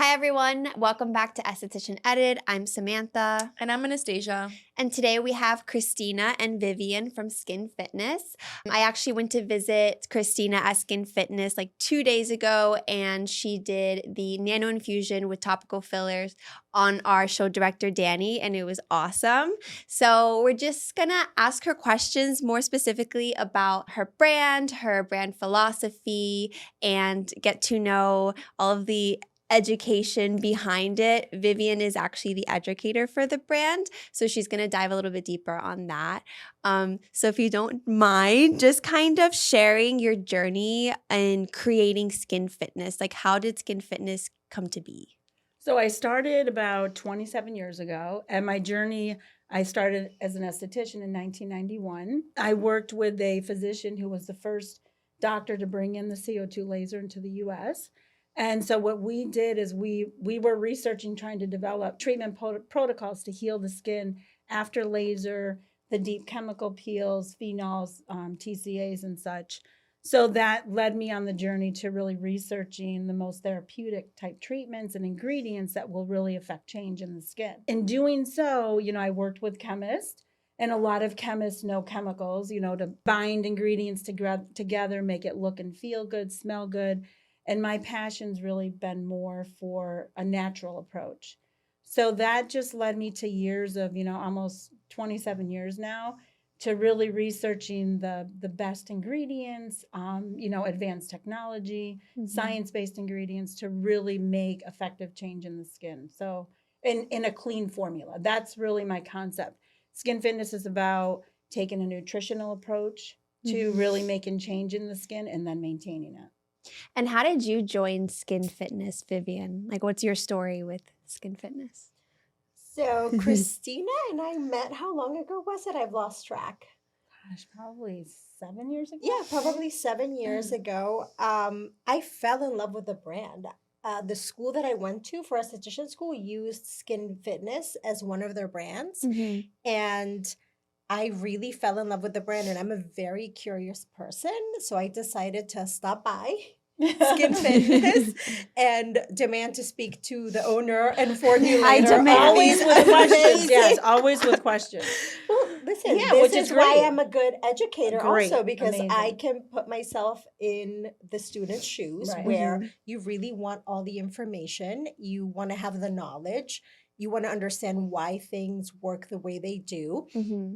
Hi everyone, welcome back to Esthetician Edited. I'm Samantha. And I'm Anastasia. And today we have Christina and Vivian from Skin Fitness. I actually went to visit Christina at Skin Fitness like 2 days ago, and she did the Nano Infusion with topical fillers on our show director, Danny, and it was awesome. So we're just gonna ask her questions more specifically about her brand philosophy, and get to know all of the education behind it. Vivian is actually the educator for the brand, so she's going to dive a little bit deeper on that. So if you don't mind, just kind of sharing your journey in creating Skin Fitness. Like, how did Skin Fitness come to be? So I started about 27 years ago, and my journey, I started as an esthetician in 1991. I worked with a physician who was the first doctor to bring in the CO2 laser into the US. And so what we did is we were researching, trying to develop treatment protocols to heal the skin after laser, the deep chemical peels, phenols, TCAs and such. So that led me on the journey to really researching the most therapeutic type treatments and ingredients that will really affect change in the skin. In doing so, I worked with chemists, and a lot of chemists know chemicals, to bind ingredients together, make it look and feel good, smell good. And my passion's really been more for a natural approach. So that just led me to years of, almost 27 years now, to really researching the best ingredients, advanced technology, science-based ingredients to really make effective change in the skin. So in a clean formula, that's really my concept. Skin Fitness is about taking a nutritional approach to really making change in the skin and then maintaining it. And how did you join Skin Fitness, Vivian? Like, what's your story with Skin Fitness? So Christina and I met, how long ago was it? I've lost track. Gosh, probably 7 years ago. Yeah, probably 7 years ago. I fell in love with the brand. The school that I went to for esthetician school used Skin Fitness as one of their brands. And I really fell in love with the brand, and I'm a very curious person. So I decided to stop by Skin Fitness and demand to speak to the owner and formulator. I demand. Always with questions. Yes, always with questions. Well, listen, Yeah, this which is is why great. I'm a good educator Great. also, because Amazing. I can put myself in the student's shoes Right. where you really want all the information, you want to have the knowledge, you want to understand why things work the way they do.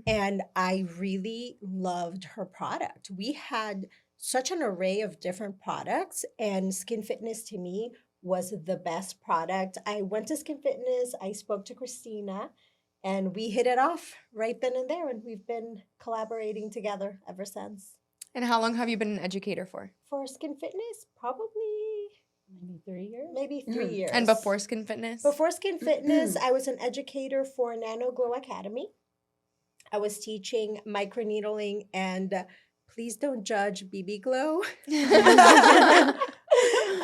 And I really loved her product. We had such an array of different products, and Skin Fitness to me was the best product. I went to Skin Fitness, I spoke to Christina, and we hit it off right then and there, and we've been collaborating together ever since. And how long have you been an educator for? For Skin Fitness, probably Maybe 3 years. maybe 3 years. And before Skin Fitness? Before Skin Fitness, I was an educator for Nano Glow Academy. I was teaching microneedling and please don't judge BB Glow.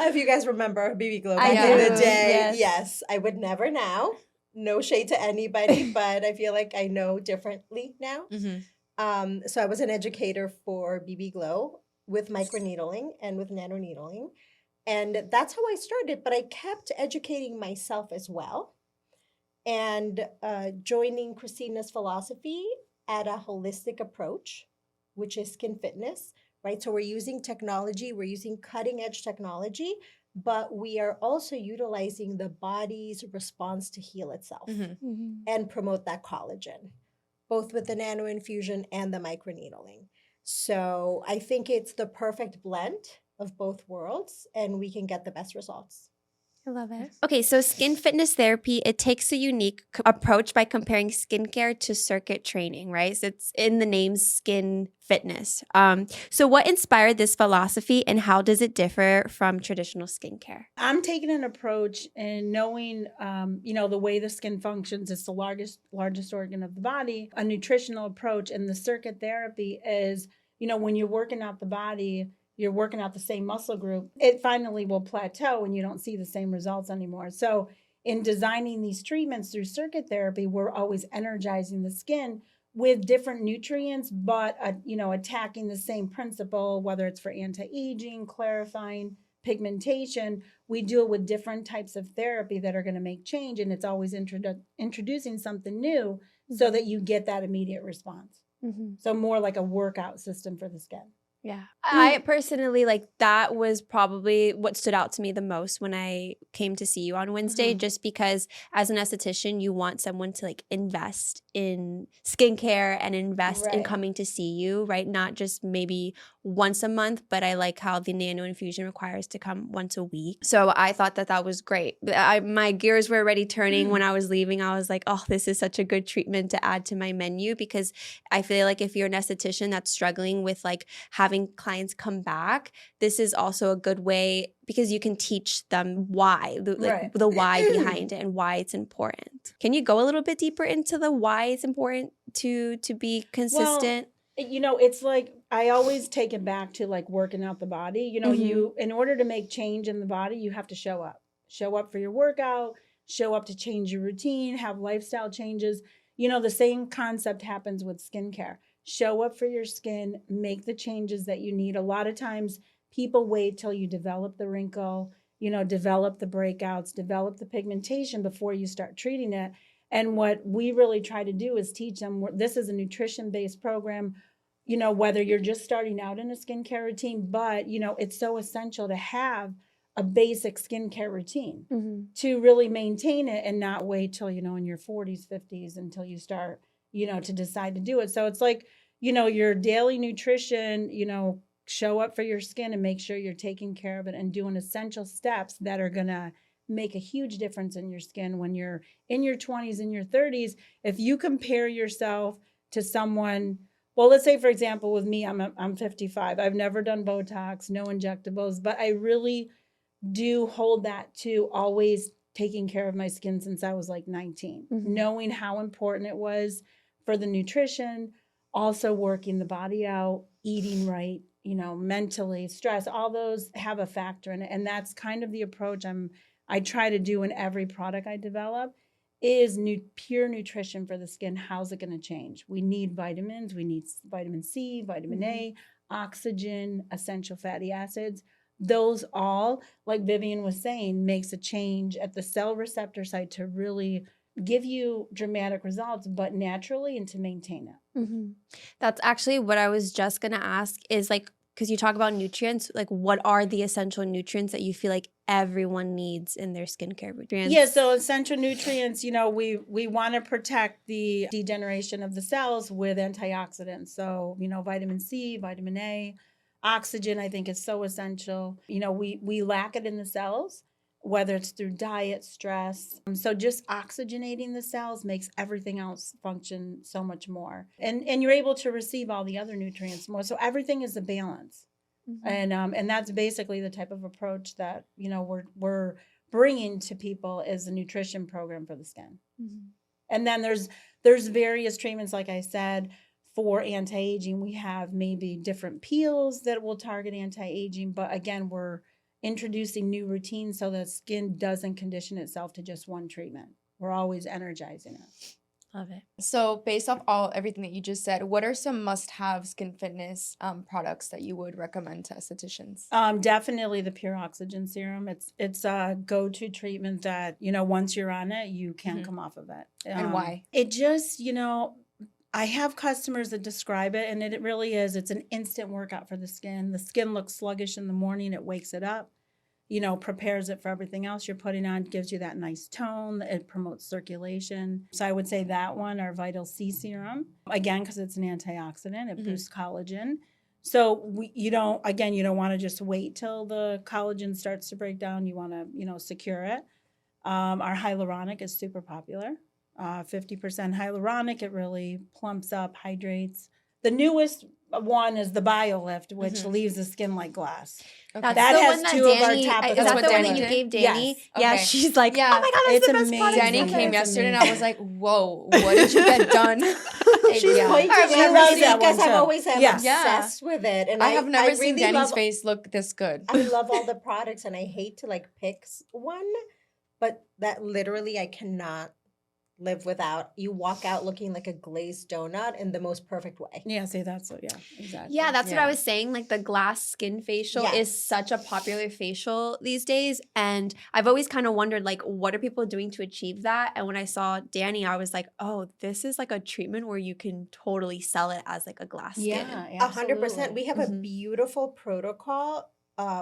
If you guys remember BB Glow back in the do, day. yes. Yes, I would never now. No shade to anybody, but I feel like I know differently now. So I was an educator for BB Glow with microneedling and with nanoneedling. And that's how I started, but I kept educating myself as well. And joining Christina's philosophy at a holistic approach, which is Skin Fitness, right? So we're using technology, we're using cutting edge technology, but we are also utilizing the body's response to heal itself and promote that collagen, both with the nano infusion and the microneedling. So I think it's the perfect blend of both worlds, and we can get the best results. I love it. Okay, so Skin Fitness Therapy, it takes a unique approach by comparing skincare to circuit training, right? So it's in the name Skin Fitness. So what inspired this philosophy, and how does it differ from traditional skincare? I'm taking an approach and knowing, the way the skin functions. It's the largest organ of the body. A nutritional approach, and the circuit therapy is, when you're working out the body, you're working out the same muscle group, it finally will plateau and you don't see the same results anymore. So in designing these treatments through circuit therapy, we're always energizing the skin with different nutrients, but attacking the same principle, whether it's for anti-aging, clarifying, pigmentation, we do it with different types of therapy that are going to make change. And it's always introducing something new so that you get that immediate response. Mm-hmm. So more like a workout system for the skin. Yeah. I personally, like, that was probably what stood out to me the most when I came to see you on Wednesday, just because as an esthetician, you want someone to like invest in skincare and invest in coming to see you, right? Not just maybe once a month, but I like how the Nano Infusion requires to come once a week. So I thought that that was great. My gears were already turning when I was leaving. I was like, oh, this is such a good treatment to add to my menu, because I feel like if you're an esthetician that's struggling with like having clients come back, this is also a good way, because you can teach them why, the why behind it and why it's important. Can you go a little bit deeper into the why it's important to be consistent? Well, it's like I always take it back to like working out the body. You, in order to make change in the body, you have to show up for your workout, show up to change your routine, have lifestyle changes. The same concept happens with skincare. Show up for your skin, make the changes that you need. A lot of times people wait till you develop the wrinkle, develop the breakouts, develop the pigmentation before you start treating it. And what we really try to do is teach them, this is a nutrition-based program, whether you're just starting out in a skincare routine, but, it's so essential to have a basic skincare routine to really maintain it and not wait till, in your 40s, 50s until you start, to decide to do it. So it's like, your daily nutrition, show up for your skin and make sure you're taking care of it and doing essential steps that are going to make a huge difference in your skin when you're in your 20s and your 30s. If you compare yourself to someone, well, let's say, for example, with me, I'm 55. I've never done Botox, no injectables, but I really do hold that to always taking care of my skin since I was like 19, knowing how important it was for the nutrition, also working the body out, eating right, mentally, stress, all those have a factor in it. And that's kind of the approach I try to do in every product I develop is pure nutrition for the skin. How's it going to change? We need vitamins. We need vitamin C, vitamin A, oxygen, essential fatty acids. Those all, like Vivian was saying, makes a change at the cell receptor site to really give you dramatic results, but naturally, and to maintain it. That's actually what I was just going to ask is like, because you talk about nutrients, like what are the essential nutrients that you feel like everyone needs in their skincare routine? Yeah, so essential nutrients, we want to protect the degeneration of the cells with antioxidants. So, vitamin C, vitamin A, oxygen, I think is so essential. We lack it in the cells, whether it's through diet, stress. So just oxygenating the cells makes everything else function so much more. And you're able to receive all the other nutrients more. So everything is a balance. And that's basically the type of approach that, we're bringing to people as a nutrition program for the skin. And then there's various treatments, like I said, for anti-aging. We have maybe different peels that will target anti-aging, but again, we're introducing new routines so the skin doesn't condition itself to just one treatment. We're always energizing it. Love it. So based off everything that you just said, what are some must-have skin fitness products that you would recommend to estheticians? Definitely the Pure Oxygen Serum. It's a go-to treatment that, once you're on it, you can't come off of it. And why? It just, I have customers that describe it, and it really is. It's an instant workout for the skin. The skin looks sluggish in the morning. It wakes it up, prepares it for everything else you're putting on, gives you that nice tone. It promotes circulation. So I would say that one, our Vital C Serum, again, because it's an antioxidant. It boosts collagen. So you don't want to just wait till the collagen starts to break down. You want to, secure it. Our hyaluronic is super popular. 50% hyaluronic. It really plumps up, hydrates. The newest one is the BioLift, which leaves the skin like glass. Okay. That has two of our top. Is that the one that you gave Danny? Yes. Yeah, she's like, oh my God, that's the best product. Danny came yesterday and I was like, whoa, what did you get done? She's pointing at me because I'm always obsessed with it. And I have never seen Danny's face look this good. I love all the products and I hate to pick one, but that literally I cannot live without. You walk out looking like a glazed donut in the most perfect way. Yeah, see, that's what, yeah, exactly. Yeah, that's what I Yeah. was saying. Like the glass skin facial is Yes. such a popular facial these days. And I've always kind of wondered, like, what are people doing to achieve that? And when I saw Danny, I was like, oh, this is like a treatment where you can totally sell it as like a glass skin. Yeah, 100%. absolutely. We have a Mhm. beautiful protocol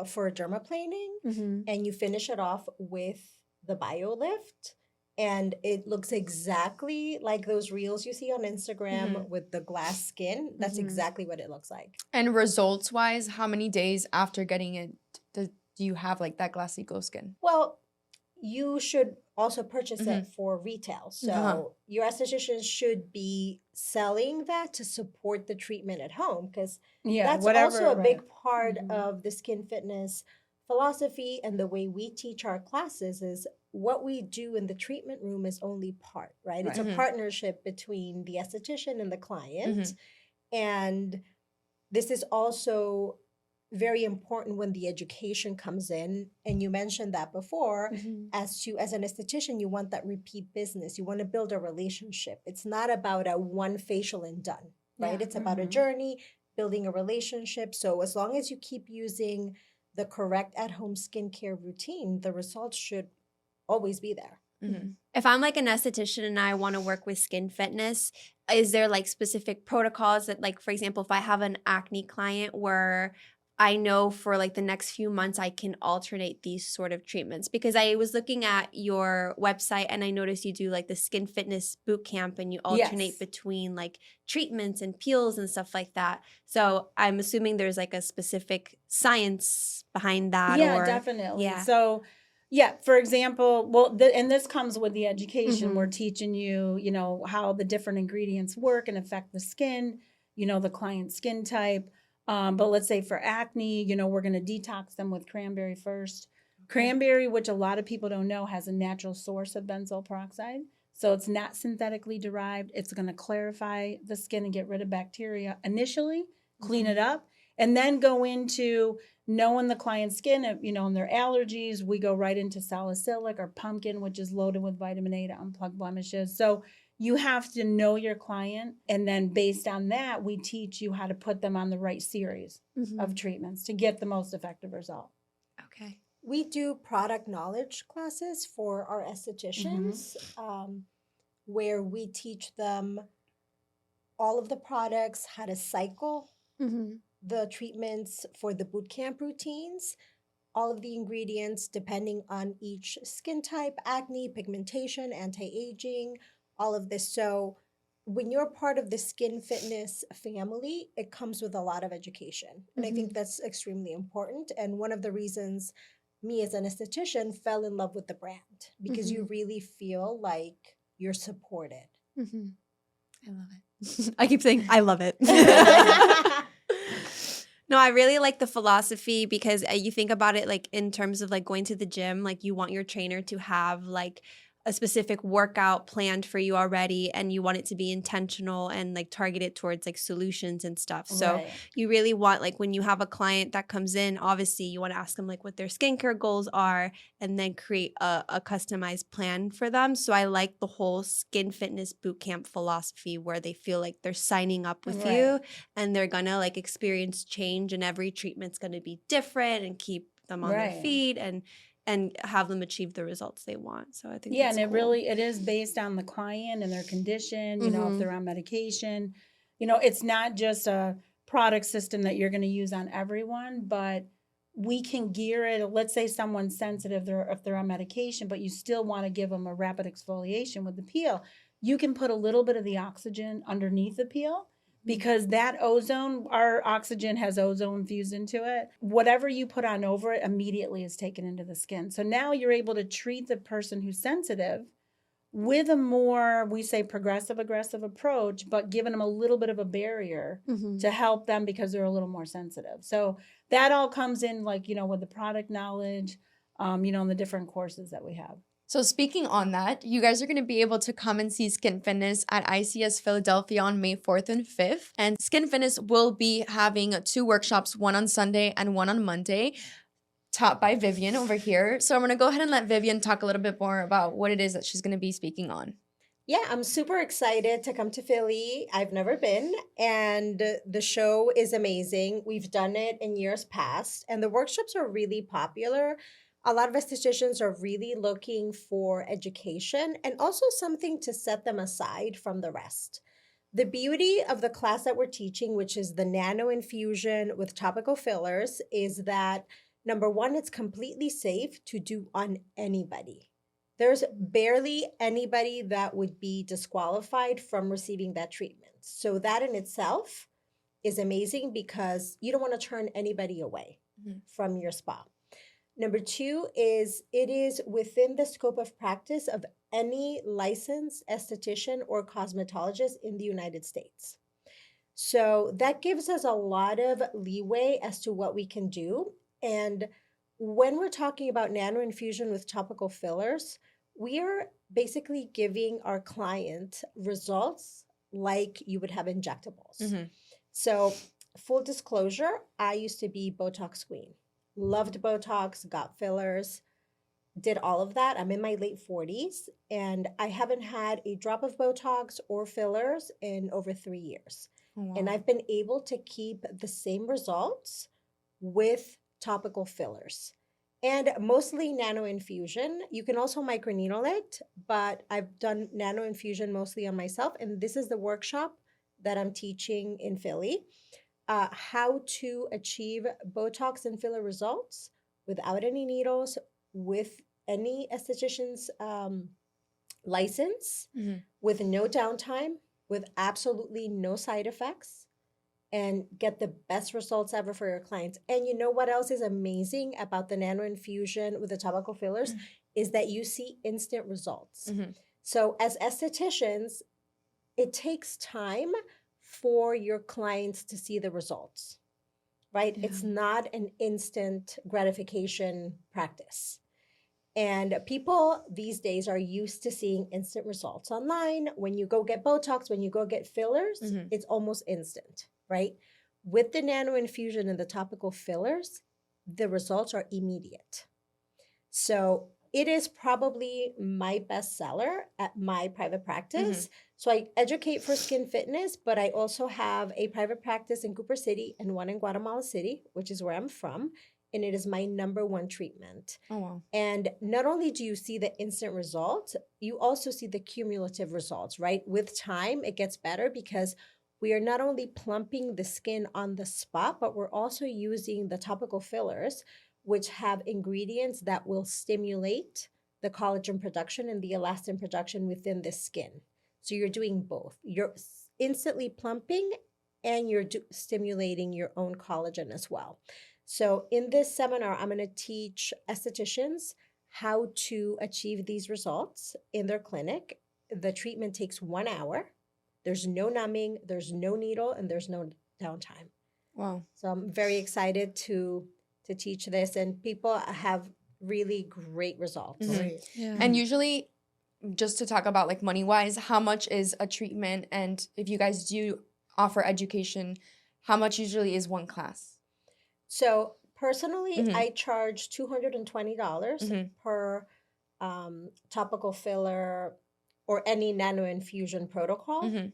for dermaplaning, Mm-hmm. and you finish it off with the BioLift. And it looks exactly like those reels you see on Instagram with the glass skin. That's Mhm. exactly what it looks like. And results wise, how many days after getting it do you have like that glassy glow skin? Well, you should also purchase it for retail. So Uh-huh. your esthetician should be selling that to support the treatment at home, because Yeah, that's whatever. also a right. big part Mhm. of the skin fitness philosophy and the way we teach our classes. Is what we do in the treatment room is only part, right? It's a Right. Mhm. partnership between the esthetician and the client. Mhm. And this is also very important when the education comes in. And you mentioned that before, as an esthetician, you want that repeat business. You want to build a relationship. It's not about a one facial and done, right? Yeah. It's about a Mhm. journey, building a relationship. So as long as you keep using the correct at-home skincare routine, the results should always be there. Mhm. If I'm like an esthetician and I want to work with skin fitness, is there like specific protocols that, like, for example, if I have an acne client where I know for like the next few months I can alternate these sort of treatments? Because I was looking at your website and I noticed you do like the skin fitness boot camp and you alternate Yes. between like treatments and peels and stuff like that. So I'm assuming there's like a specific science behind that. Yeah, or definitely. Yeah. So, yeah, for example, well, and this comes with the education. Mhm. We're teaching you, how the different ingredients work and affect the skin, the client's skin type. But let's say for acne, we're going to detox them with cranberry first. Cranberry, which a lot of people don't know, has a natural source of benzoyl peroxide. So it's not synthetically derived. It's going to clarify the skin and get rid of bacteria initially, clean it up, and then go into knowing the client's skin, and their allergies. We go right into salicylic or pumpkin, which is loaded with vitamin A to unplug blemishes. So you have to know your client, and then based on that, we teach you how to put them on the right series of treatments to get the most effective result. Okay. We do product knowledge classes for our estheticians, where we teach them all of the products, how to cycle the treatments for the boot camp routines, all of the ingredients depending on each skin type, acne, pigmentation, anti-aging, all of this. So when you're part of the skin fitness family, it comes with a lot of education. And I think that's extremely important. And one of the reasons me as an esthetician fell in love with the brand, because you really feel like you're supported. I love it. I keep saying I love it. No, I really like the philosophy because you think about it like in terms of like going to the gym, like you want your trainer to have like a specific workout planned for you already, and you want it to be intentional and like targeted towards like solutions and stuff. So Right. you really want, like, when you have a client that comes in, obviously you want to ask them like what their skincare goals are and then create a customized plan for them. So I like the whole skin fitness bootcamp philosophy where they feel like they're signing up with Right. you and they're gonna like experience change, and every treatment's gonna be different and keep them on their Right. feet and have them achieve the results they want. So I think Yeah, that's and cool. it is based on the client and their condition, if Mhm. they're on medication. It's not just a product system that you're going to use on everyone, but we can gear it. Let's say someone's sensitive if they're on medication, but you still want to give them a rapid exfoliation with the peel. You can put a little bit of the oxygen underneath the peel, because that ozone, our oxygen has ozone fused into it. Whatever you put on over it immediately is taken into the skin. So now you're able to treat the person who's sensitive with a more, we say, progressive aggressive approach, but giving them a little bit of a barrier to help them because they're a little more sensitive. So that all comes in with the product knowledge, and the different courses that we have. So speaking on that, you guys are going to be able to come and see Skin Fitness at ICS Philadelphia on May 4th and 5th. And Skin Fitness will be having 2 workshops, one on Sunday and one on Monday, taught by Vivian over here. So I'm going to go ahead and let Vivian talk a little bit more about what it is that she's going to be speaking on. Yeah, I'm super excited to come to Philly. I've never been, and the show is amazing. We've done it in years past, and the workshops are really popular. A lot of estheticians are really looking for education and also something to set them aside from the rest. The beauty of the class that we're teaching, which is the Nano Infusion with topical fillers, is that number one, it's completely safe to do on anybody. There's barely anybody that would be disqualified from receiving that treatment. So that in itself is amazing because you don't want to turn anybody away from your spa. Number two is it is within the scope of practice of any licensed esthetician or cosmetologist in the United States. So that gives us a lot of leeway as to what we can do. And when we're talking about nano infusion with topical fillers, we are basically giving our client results like you would have injectables. So, full disclosure, I used to be Botox queen. Loved Botox, got fillers, did all of that. I'm in my late 40s and I haven't had a drop of Botox or fillers in over 3 years. Oh, wow. And I've been able to keep the same results with topical fillers and mostly nano infusion. You can also microneedle it, but I've done nano infusion mostly on myself. And this is the workshop that I'm teaching in Philly. How to achieve Botox and filler results without any needles, with any esthetician's license, with no downtime, with absolutely no side effects, and get the best results ever for your clients. And you know what else is amazing about the nano infusion with the topical fillers is that you see instant results. So as estheticians, it takes time for your clients to see the results, right? Yeah. It's not an instant gratification practice. And people these days are used to seeing instant results online. When you go get Botox, when you go get fillers, it's almost instant, right? With the nano infusion and the topical fillers, the results are immediate. So it is probably my best seller at my private practice. So I educate for skin fitness, but I also have a private practice in Cooper City and one in Guatemala City, which is where I'm from. And it is my number one treatment. Oh, wow. And not only do you see the instant results, you also see the cumulative results, right? With time, it gets better because we are not only plumping the skin on the spot, but we're also using the topical fillers, which have ingredients that will stimulate the collagen production and the elastin production within the skin. So you're doing both. You're instantly plumping and you're stimulating your own collagen as well. So in this seminar, I'm going to teach estheticians how to achieve these results in their clinic. The treatment takes 1 hour. There's no numbing, there's no needle, and there's no downtime. Wow. So I'm very excited to teach this, and people have really great results. Yeah. And usually, just to talk about like money wise, how much is a treatment? And if you guys do offer education, how much usually is one class? So personally, I charge $220 per topical filler or any nano infusion protocol.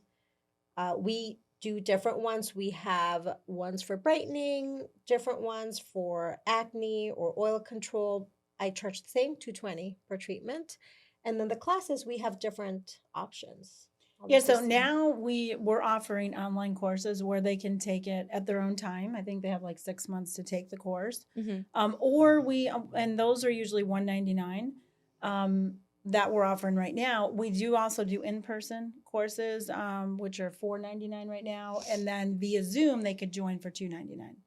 We do different ones. We have ones for brightening, different ones for acne or oil control. I charge the same, $220 per treatment. And then the classes, we have different options. Yeah, so now we're offering online courses where they can take it at their own time. I think they have like 6 months to take the course. And those are usually $199 that we're offering right now. We do also do in-person courses, which are $499 right now. And then via Zoom, they could join for $299.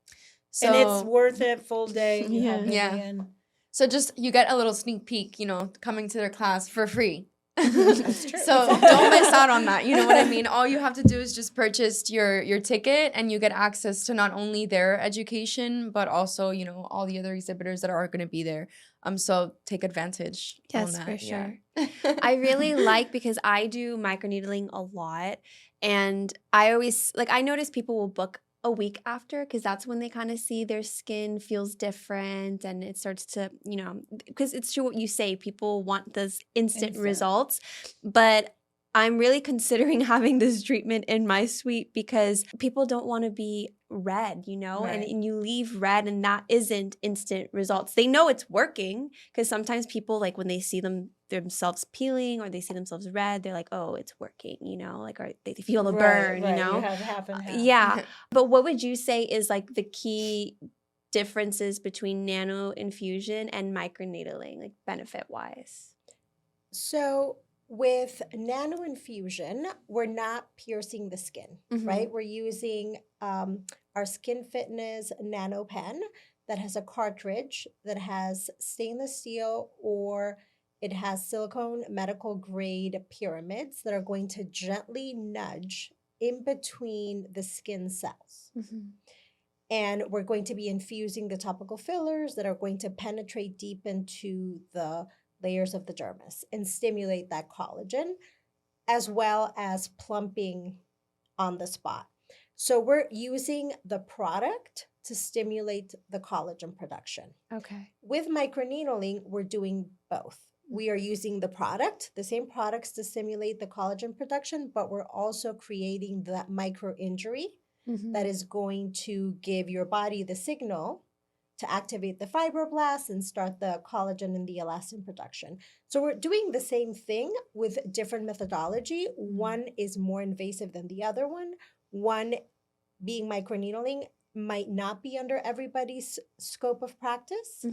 So, and it's worth it, full day. You have Vivian. So just, you get a little sneak peek, coming to their class for free. That's true. So don't miss out on that. You know what I mean? All you have to do is just purchase your ticket and you get access to not only their education, but also, all the other exhibitors that are going to be there. So take advantage. Yes, on that. for sure. I really like, because I do microneedling a lot, and I always I notice people will book a week after, because that's when they kind of see their skin feels different, and it starts to, because it's true what you say, people want those instant results. But I'm really considering having this treatment in my suite because people don't want to be red, Right. and you leave red and that isn't instant results. They know it's working because sometimes people, like when they see themselves peeling or they see themselves red, they're like, oh, it's working, like, or they feel a burn, Right. You have half and half. Yeah. But what would you say is like the key differences between nano infusion and microneedling, like benefit wise? So with nano infusion, we're not piercing the skin, right? We're using our Skin Fitness Nano pen that has a cartridge that has stainless steel or it has silicone medical grade pyramids that are going to gently nudge in between the skin cells. And we're going to be infusing the topical fillers that are going to penetrate deep into the layers of the dermis and stimulate that collagen, as well as plumping on the spot. So we're using the product to stimulate the collagen production. Okay. With microneedling, we're doing both. We are using the product, the same products to stimulate the collagen production, but we're also creating that micro injury that is going to give your body the signal to activate the fibroblasts and start the collagen and the elastin production. So we're doing the same thing with different methodology. One is more invasive than the other one. One being microneedling might not be under everybody's scope of practice.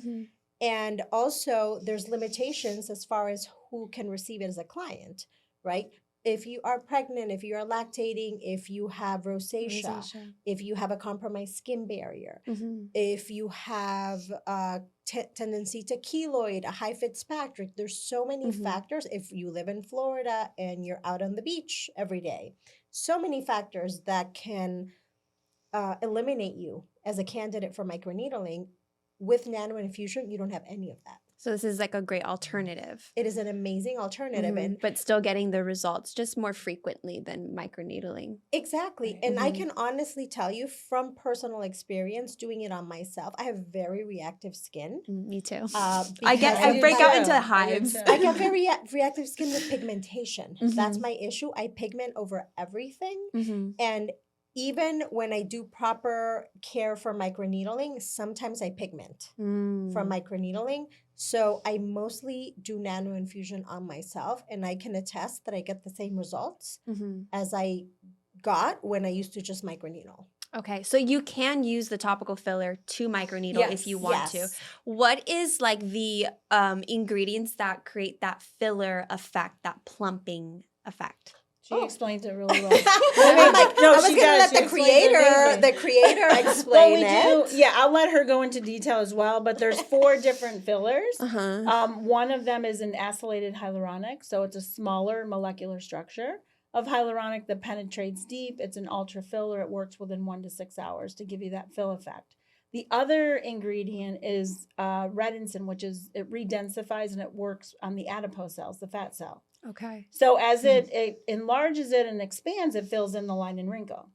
And also there's limitations as far as who can receive it as a client, right? If you are pregnant, if you are lactating, if you have rosacea, if you have a compromised skin barrier, if you have a tendency to keloid, a high Fitzpatrick, there's so many factors. If you live in Florida and you're out on the beach every day, so many factors that can eliminate you as a candidate for microneedling. With nano infusion, you don't have any of that. So this is like a great alternative. It is an amazing alternative. But still getting the results just more frequently than microneedling. Exactly. And I can honestly tell you from personal experience doing it on myself, I have very reactive skin. Me too. I break out into hives. I get very reactive skin with pigmentation. That's my issue. I pigment over everything. And even when I do proper care for microneedling, sometimes I pigment from microneedling. So I mostly do nano infusion on myself, and I can attest that I get the same results as I got when I used to just microneedle. Okay, so you can use the topical filler to microneedle if you want to. What is like the ingredients that create that filler effect, that plumping effect? She explained it really well. I'm like, no, I was going to let the creator explain it. Yeah, I'll let her go into detail as well. But there's 4 different fillers. One of them is an acylated hyaluronic, so it's a smaller molecular structure of hyaluronic that penetrates deep. It's an ultra filler. It works within 1 to 6 hours to give you that fill effect. The other ingredient is retinsin, which is it redensifies and it works on the adipose cells, the fat cell. Okay. So as it enlarges it and expands, it fills in the line and wrinkle.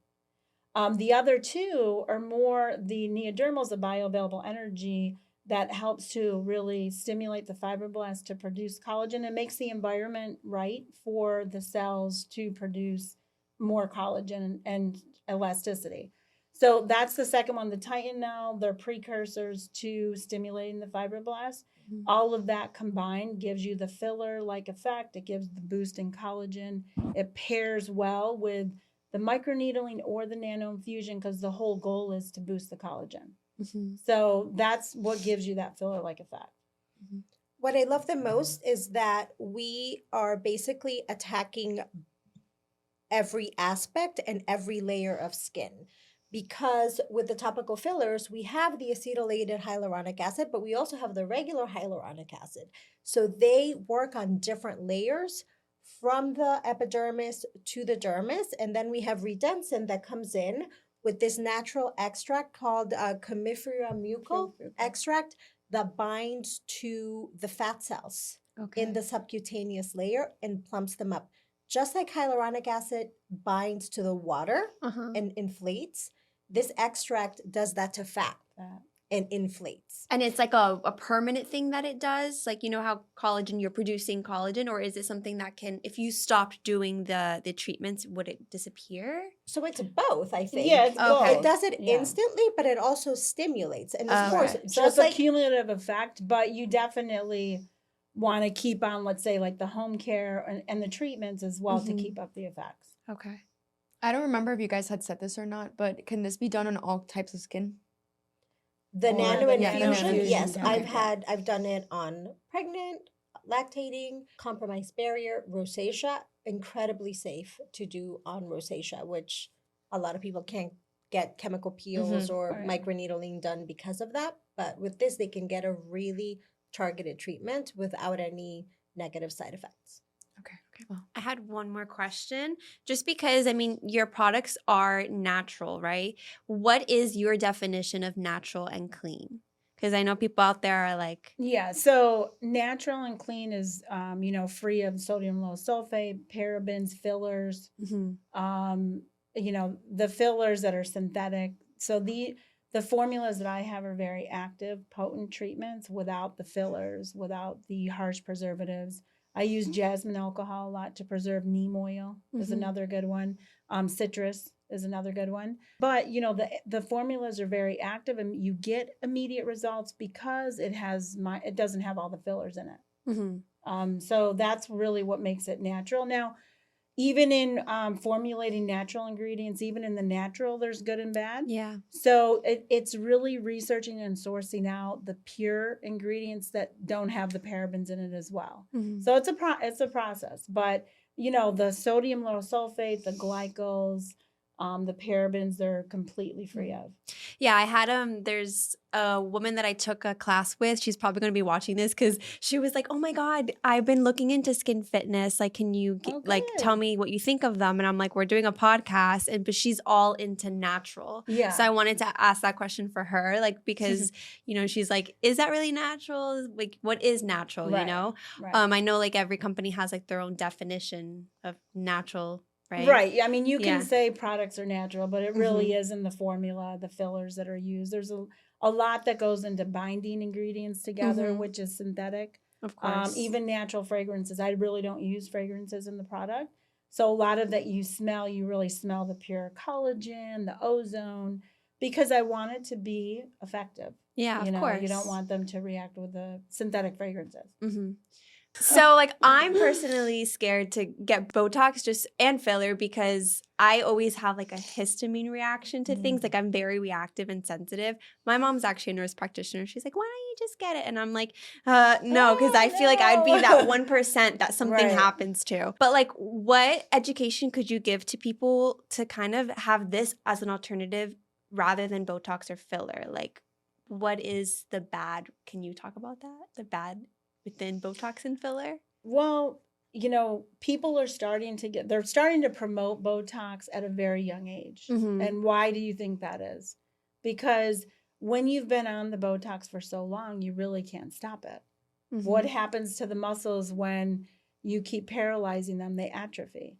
The other 2 are more the neodermals, the bioavailable energy that helps to really stimulate the fibroblasts to produce collagen and makes the environment right for the cells to produce more collagen and elasticity. So that's the second one, the Titanol. They're precursors to stimulating the fibroblasts. All of that combined gives you the filler-like effect. It gives the boost in collagen. It pairs well with the microneedling or the nano infusion because the whole goal is to boost the collagen. So that's what gives you that filler-like effect. What I love the most is that we are basically attacking every aspect and every layer of skin. Because with the topical fillers, we have the acetylated hyaluronic acid, but we also have the regular hyaluronic acid. So they work on different layers from the epidermis to the dermis. And then we have redensin that comes in with this natural extract called Commiphora mucal extract that binds to the fat cells in the subcutaneous layer and plumps them up. Just like hyaluronic acid binds to the water and inflates, this extract does that to fat. and inflates. And it's like a permanent thing that it does? Like, you know how collagen, you're producing collagen, or is it something that can, if you stopped doing the treatments, would it disappear? So it's both, I think. Yeah, it's Okay. It does it Yeah. instantly, but it also stimulates. And of Oh, course, Right. So just it's a like cumulative effect, but you definitely want to keep on, let's say, like the home care and the treatments as well to Mhm. keep up the effects. Okay. I don't remember if you guys had said this or not, but can this be done on all types of skin? the Or nano the nano infusion, infusion yes, type. I've done it on pregnant, lactating, compromised barrier, rosacea, incredibly safe to do on rosacea, which a lot of people can't get chemical peels or Right. microneedling done because of that. But with this, they can get a really targeted treatment without any negative side effects. Okay. Well, I had one more question. Just because, I mean, your products are natural, right? What is your definition of natural and clean? Because I know people out there are like, Yeah, so natural and clean is, free of sodium lauryl sulfate, parabens, fillers, mhm, the fillers that are synthetic. So the formulas that I have are very active, potent treatments without the fillers, without the harsh preservatives. I use jasmine alcohol a lot to preserve neem oil is Mhm. another good one. Citrus is another good one. But the formulas are very active and you get immediate results because it doesn't have all the fillers in it. mhm. So that's really what makes it natural. Now, even in formulating natural ingredients, even in the natural, there's good and bad. Yeah. So it's really researching and sourcing out the pure ingredients that don't have the parabens in it as well. Mhm. So it's a process. But the sodium lauryl sulfate, the glycols, the parabens, they're completely free of. Yeah, I had there's a woman that I took a class with. She's probably going to be watching this because she was like, "Oh my God, I've been looking into skin fitness. Like, can you tell Good. me what you think of them?" And I'm like, "We're doing a podcast," but she's all into natural. Yeah. So I wanted to ask that question for her, like because she's like, "Is that really natural? Like, what is natural?" Right. Right. I know like every company has like their own definition of natural. Right. Right. I mean, you can Yeah. say products are natural, but it really is in the formula, the fillers that are used. There's a lot that goes into binding ingredients together, Mhm. which is synthetic. Of course. Even natural fragrances. I really don't use fragrances in the product. So a lot of that you really smell the pure collagen, the ozone, because I want it to be effective. Yeah, of course. You don't want them to react with the synthetic fragrances. Mm-hmm. So, like, I'm personally scared to get Botox and filler because I always have like a histamine reaction to things. Like, I'm very reactive and sensitive. My mom's actually a nurse practitioner. She's like, "Why don't you just get it?" And I'm like, no, because I feel like I'd be that 1% that something Right. happens to. But like, what education could you give to people to kind of have this as an alternative rather than Botox or filler? Like, what is the bad? Can you talk about that? The bad within Botox and filler? Well, people are starting to promote Botox at a very young age. Mhm. And why do you think that is? Because when you've been on the Botox for so long, you really can't stop it. What happens to the muscles when you keep paralyzing them? They atrophy.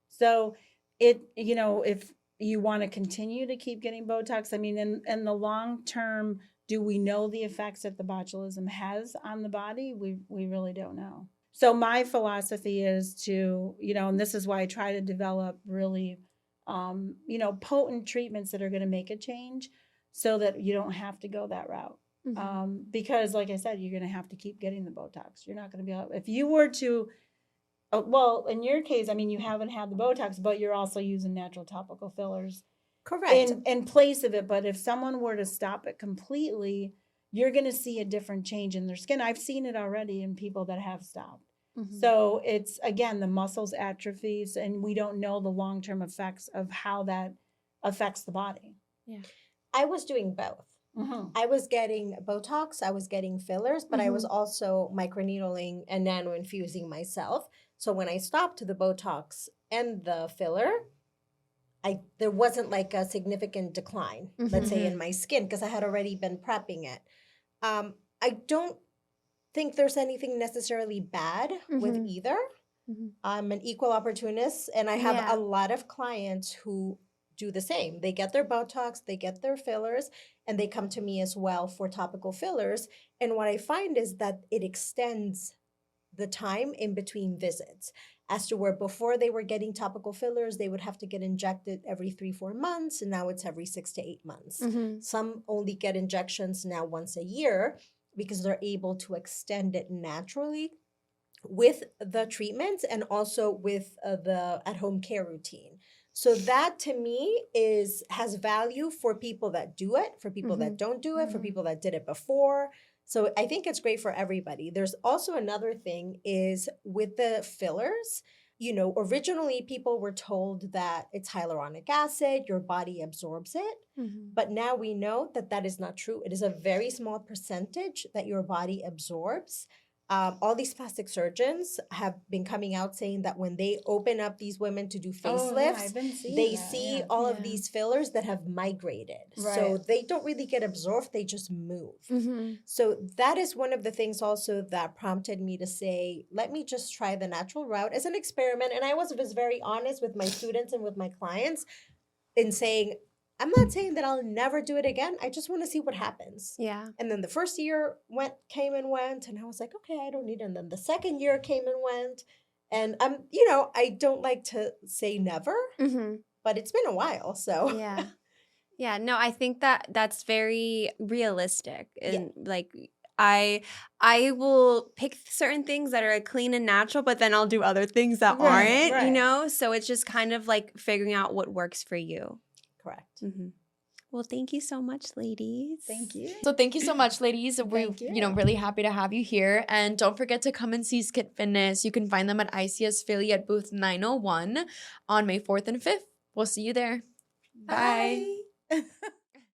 So if you want to continue to keep getting Botox, I mean, in the long term, do we know the effects that the botulism has on the body? We really don't know. So my philosophy is to, and this is why I try to develop really, potent treatments that are going to make a change so that you don't have to go that route. Because like I said, you're going to have to keep getting the Botox. You're not going to be able, if you were to, well, in your case, I mean, you haven't had the Botox, but you're also using natural topical fillers correct. in place of it. But if someone were to stop it completely, you're going to see a different change in their skin. I've seen it already in people that have stopped. So it's, again, the muscles atrophies, and we don't know the long-term effects of how that affects the body. Yeah. I was doing both. I was getting Botox, I was getting fillers, but I was also microneedling and nano infusing myself. So when I stopped the Botox and the filler, there wasn't like a significant decline, let's say, in my skin because I had already been prepping it. I don't think there's anything necessarily bad with either. I'm an equal opportunist, and I have a lot of clients who do the same. They get their Botox, they get their fillers, and they come to me as well for topical fillers. And what I find is that it extends the time in between visits, as to where before they were getting topical fillers, they would have to get injected every 3-4 months, and now it's every 6 to 8 months. Mhm. Some only get injections now once a year because they're able to extend it naturally with the treatments and also with the at-home care routine. So that to me has value for people that do it, for people that don't do it, for people that did it before. So I think it's great for everybody. There's also another thing is with the fillers, originally people were told that it's hyaluronic acid, your body absorbs it. Mhm. But now we know that that is not true. It is a very small percentage that your body absorbs. All these plastic surgeons have been coming out saying that when they open up these women to do facelifts, I've been seeing they that, see yeah. all Yeah. of these fillers that have migrated. So Right. they don't really get absorbed, they just move. Mhm. So that is one of the things also that prompted me to say, let me just try the natural route as an experiment. And I was very honest with my students and with my clients in saying, I'm not saying that I'll never do it again. I just want to see what happens. Yeah. And then the first year came and went, and I was like, okay, I don't need it. And then the second year came and went. And I don't like to say never, Mhm. but it's been a while. So Yeah. Yeah, no, I think that that's very realistic. And like I will pick certain things that are clean and natural, but then I'll do other things that Right, aren't, right. So it's just kind of like figuring out what works for you. correct. Mhm. Well, thank you so much, ladies. Thank you. So thank you so much, ladies. We're Thank you. really happy to have you here. And don't forget to come and see Skin Fitness. You can find them at ICS Philly at booth 901 on May 4th and 5th. We'll see you there. Bye. Bye.